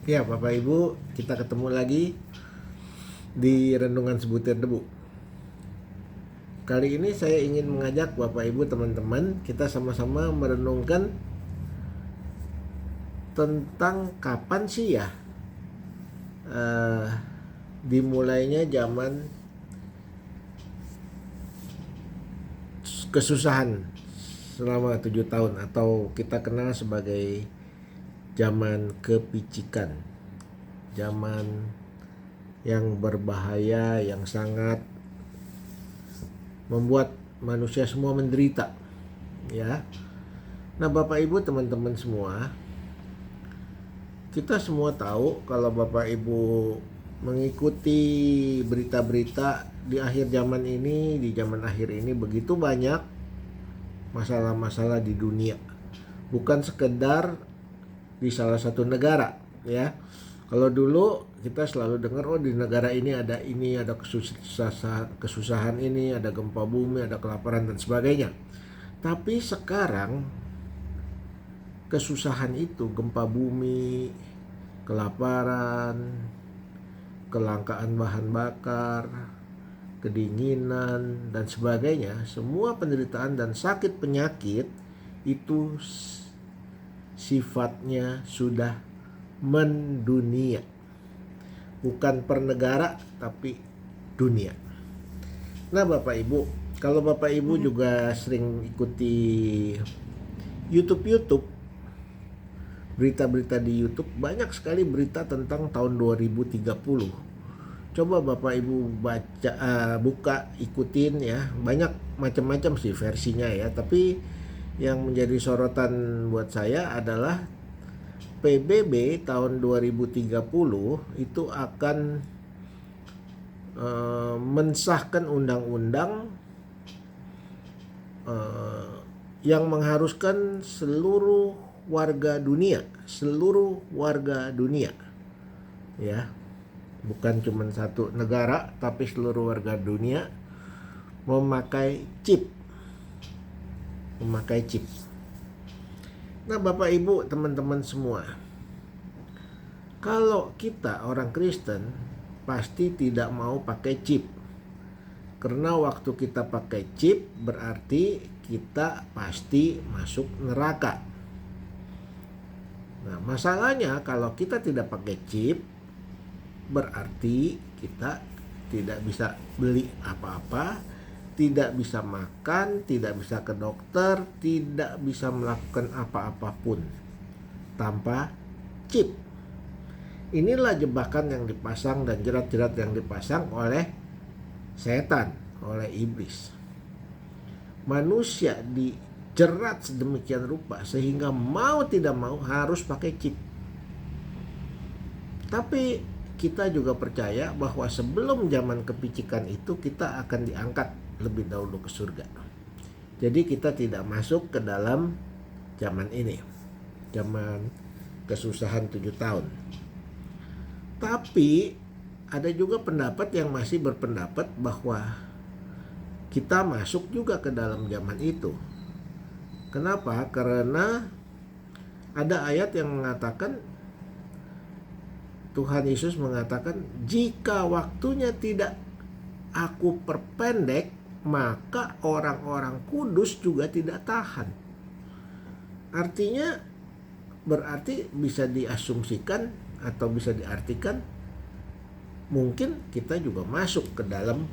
Ya, Bapak Ibu, kita ketemu lagi di Renungan Sebutir Debu. Kali ini saya ingin mengajak Bapak Ibu teman-teman kita sama-sama merenungkan tentang kapan sih ya dimulainya zaman kesusahan selama 7 tahun atau kita kenal sebagai zaman kepicikan. Zaman yang berbahaya, yang sangat membuat manusia semua menderita, ya. Nah, Bapak Ibu teman-teman semua, kita semua tahu kalau Bapak Ibu mengikuti berita-berita di akhir zaman ini, di zaman akhir ini begitu banyak masalah-masalah di dunia. Bukan sekedar di salah satu negara, ya. Kalau dulu kita selalu dengar, oh di negara ini, ada kesusahan ini, ada gempa bumi, ada kelaparan dan sebagainya. Tapi sekarang kesusahan itu, gempa bumi, kelaparan, kelangkaan bahan bakar, kedinginan dan sebagainya, semua penderitaan dan sakit penyakit itu sifatnya sudah mendunia, bukan per negara tapi dunia. Nah, Bapak Ibu, kalau Bapak Ibu juga sering ikuti YouTube, berita-berita di YouTube, banyak sekali berita tentang tahun 2030. Coba Bapak Ibu baca, buka, ikutin ya, banyak macam-macam sih versinya ya, tapi yang menjadi sorotan buat saya adalah PBB tahun 2030 itu akan mensahkan undang-undang yang mengharuskan seluruh warga dunia ya, bukan cuma satu negara tapi seluruh warga dunia memakai chip. Nah, Bapak Ibu teman-teman semua, kalau kita orang Kristen pasti tidak mau pakai chip, karena waktu kita pakai chip berarti kita pasti masuk neraka. Nah, masalahnya kalau kita tidak pakai chip berarti kita tidak bisa beli apa-apa, tidak bisa makan, tidak bisa ke dokter, tidak bisa melakukan apa-apapun tanpa chip. Inilah jebakan yang dipasang dan jerat-jerat yang dipasang oleh setan, oleh iblis. Manusia dijerat sedemikian rupa sehingga mau tidak mau harus pakai chip. Tapi kita juga percaya bahwa sebelum zaman kepicikan itu kita akan diangkat lebih dahulu ke surga. Jadi kita tidak masuk ke dalam zaman ini, zaman kesusahan 7 tahun. Tapi ada juga pendapat yang masih berpendapat bahwa kita masuk juga ke dalam zaman itu. Kenapa? Karena ada ayat yang mengatakan, Tuhan Yesus mengatakan, jika waktunya tidak aku perpendek, maka orang-orang kudus juga tidak tahan. Artinya berarti bisa diasumsikan atau bisa diartikan mungkin kita juga masuk ke dalam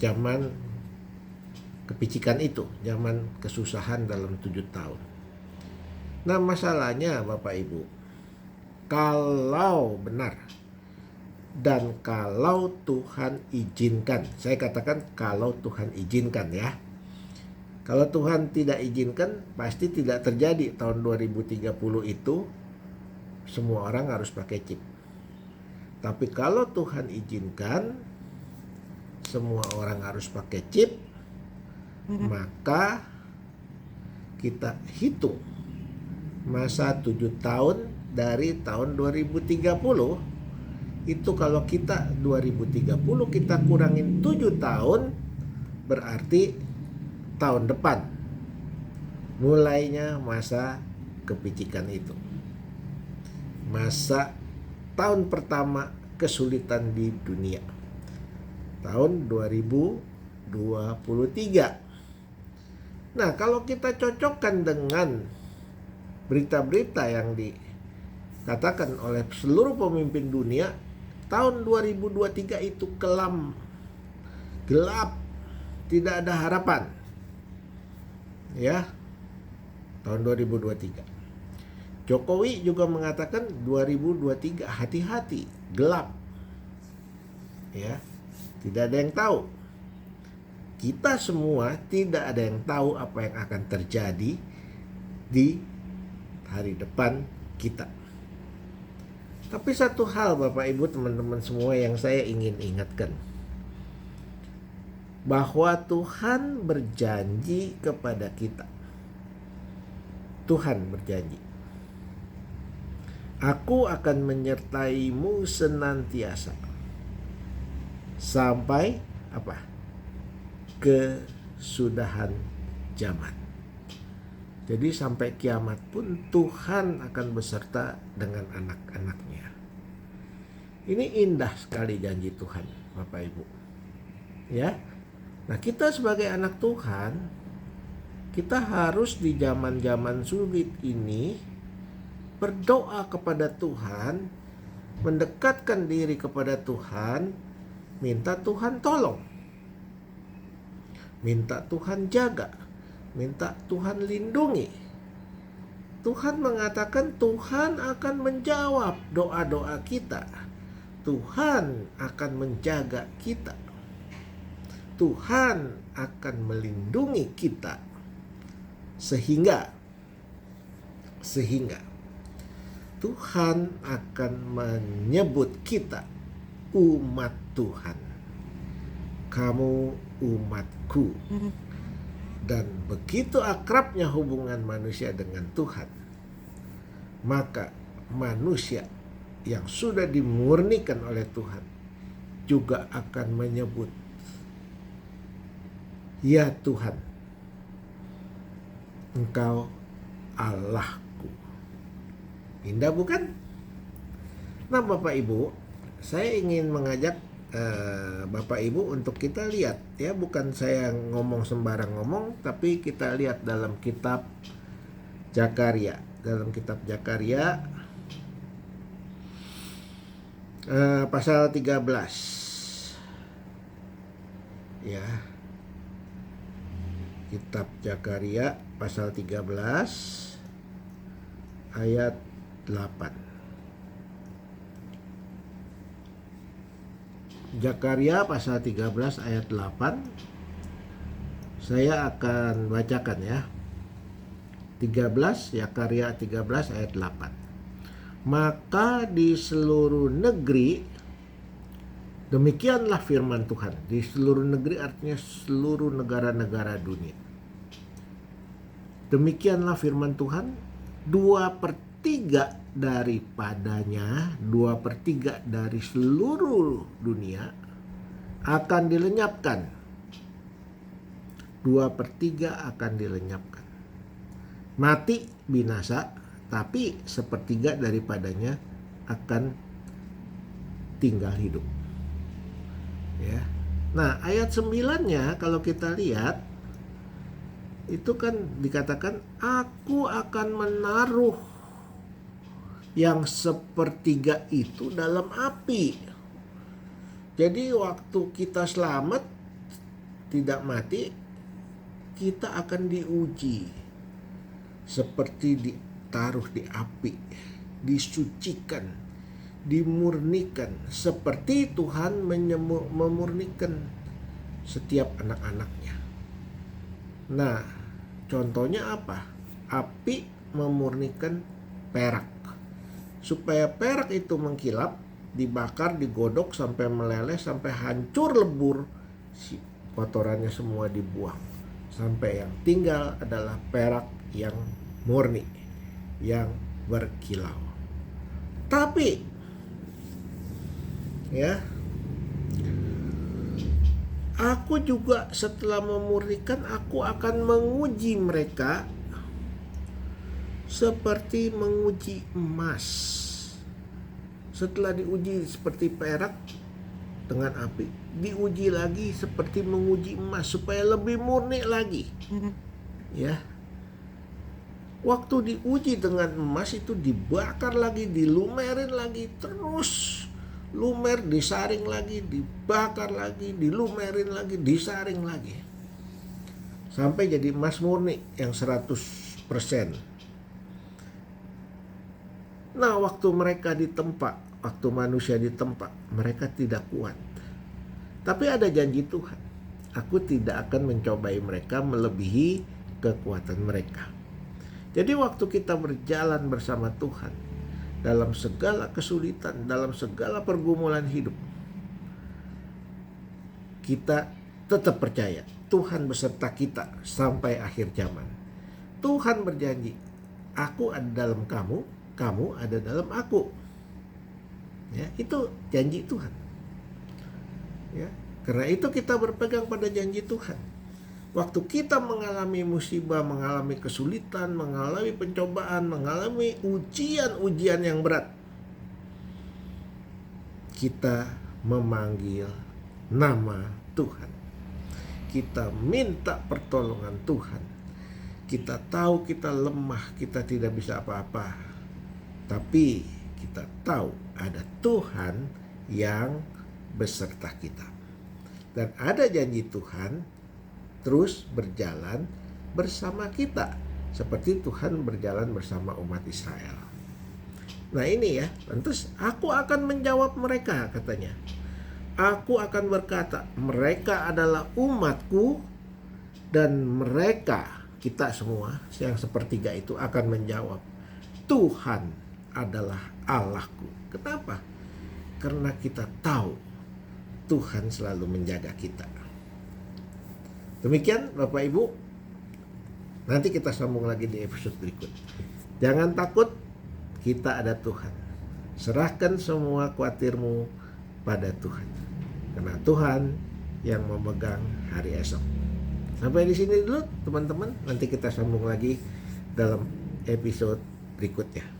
zaman kepicikan itu, zaman kesusahan dalam 7 tahun. Nah, masalahnya Bapak Ibu, kalau benar dan kalau Tuhan izinkan, saya katakan kalau Tuhan izinkan ya. Kalau Tuhan tidak izinkan, pasti tidak terjadi tahun 2030 itu semua orang harus pakai chip. Tapi kalau Tuhan izinkan semua orang harus pakai chip, maka kita hitung masa 7 tahun dari tahun 2030. Itu kalau kita 2030 kita kurangin 7 tahun, berarti tahun depan mulainya masa kepicikan itu, masa tahun pertama kesulitan di dunia. Tahun 2023. Nah, kalau kita cocokkan dengan berita-berita yang dikatakan oleh seluruh pemimpin dunia, tahun 2023 itu kelam, gelap, tidak ada harapan. Ya, tahun 2023. Jokowi juga mengatakan 2023 hati-hati, gelap. Ya, tidak ada yang tahu. Kita semua tidak ada yang tahu apa yang akan terjadi di hari depan kita. Tapi satu hal Bapak Ibu teman-teman semua yang saya ingin ingatkan, bahwa Tuhan berjanji kepada kita. Tuhan berjanji, aku akan menyertaimu senantiasa sampai apa? Kesudahan zaman. Jadi sampai kiamat pun Tuhan akan beserta dengan anak-anaknya. Ini indah sekali janji Tuhan, Bapak Ibu. Ya. Nah, kita sebagai anak Tuhan, kita harus di zaman-zaman sulit ini berdoa kepada Tuhan, mendekatkan diri kepada Tuhan, minta Tuhan tolong, minta Tuhan jaga, minta Tuhan lindungi. Tuhan mengatakan Tuhan akan menjawab doa-doa kita. Tuhan akan menjaga kita. Tuhan akan melindungi kita. Sehingga Tuhan akan menyebut kita umat Tuhan. Kamu umatku. Dan begitu akrabnya hubungan manusia dengan Tuhan, maka manusia yang sudah dimurnikan oleh Tuhan juga akan menyebut, ya Tuhan, Engkau Allahku. Indah bukan? Nah Bapak Ibu, saya ingin mengajak Bapak Ibu untuk kita lihat, ya, bukan saya ngomong sembarang ngomong, tapi kita lihat dalam kitab Zakaria. Dalam kitab Zakaria pasal 13. Ya. Kitab Zakaria pasal 13 ayat 8. Zakaria pasal 13 ayat 8. Saya akan bacakan ya. 13, Zakaria 13 ayat 8. Maka di seluruh negeri, demikianlah firman Tuhan. Di seluruh negeri artinya seluruh negara-negara dunia. Demikianlah firman Tuhan, 2/3 daripadanya, 2/3 dari seluruh dunia akan dilenyapkan. 2/3 akan dilenyapkan. Mati binasa, tapi 1/3 daripadanya akan tinggal hidup. Ya. Nah, ayat 9-nya kalau kita lihat itu kan dikatakan, aku akan menaruh yang 1/3 itu dalam api. Jadi waktu kita selamat, tidak mati, kita akan diuji seperti ditaruh di api, disucikan, dimurnikan, seperti Tuhan memurnikan setiap anak-anaknya. Nah, contohnya apa? Api memurnikan perak. Supaya perak itu mengkilap, dibakar, digodok sampai meleleh, sampai hancur lebur, si kotorannya semua dibuang. Sampai yang tinggal adalah perak yang murni, yang berkilau. Tapi ya, aku juga setelah memurnikan, aku akan menguji mereka seperti menguji emas. Setelah diuji seperti perak dengan api, diuji lagi seperti menguji emas supaya lebih murni lagi. Ya. Waktu diuji dengan emas itu dibakar lagi, dilumerin lagi, terus lumer, disaring lagi, dibakar lagi, dilumerin lagi, disaring lagi. Sampai jadi emas murni yang 100%. Nah, waktu mereka ditempa, waktu manusia ditempa, mereka tidak kuat. Tapi ada janji Tuhan. Aku tidak akan mencobai mereka melebihi kekuatan mereka. Jadi waktu kita berjalan bersama Tuhan dalam segala kesulitan, dalam segala pergumulan hidup, kita tetap percaya Tuhan beserta kita sampai akhir zaman. Tuhan berjanji, aku ada dalam kamu, kamu ada dalam aku. Ya, itu janji Tuhan. Ya, karena itu kita berpegang pada janji Tuhan. Waktu kita mengalami musibah, mengalami kesulitan, mengalami pencobaan, mengalami ujian-ujian yang berat, kita memanggil nama Tuhan. Kita minta pertolongan Tuhan. Kita tahu kita lemah, kita tidak bisa apa-apa. Tapi kita tahu ada Tuhan yang beserta kita. Dan ada janji Tuhan terus berjalan bersama kita seperti Tuhan berjalan bersama umat Israel. Nah ini ya, lantas aku akan menjawab mereka, katanya. Aku akan berkata, mereka adalah umatku, dan mereka, kita semua yang sepertiga itu akan menjawab, Tuhan adalah Allahku. Kenapa? Karena kita tahu Tuhan selalu menjaga kita. Demikian Bapak Ibu, nanti kita sambung lagi di episode berikut. Jangan takut, kita ada Tuhan. Serahkan semua khawatirmu pada Tuhan, karena Tuhan yang memegang hari esok. Sampai di sini dulu teman-teman, nanti kita sambung lagi dalam episode berikutnya.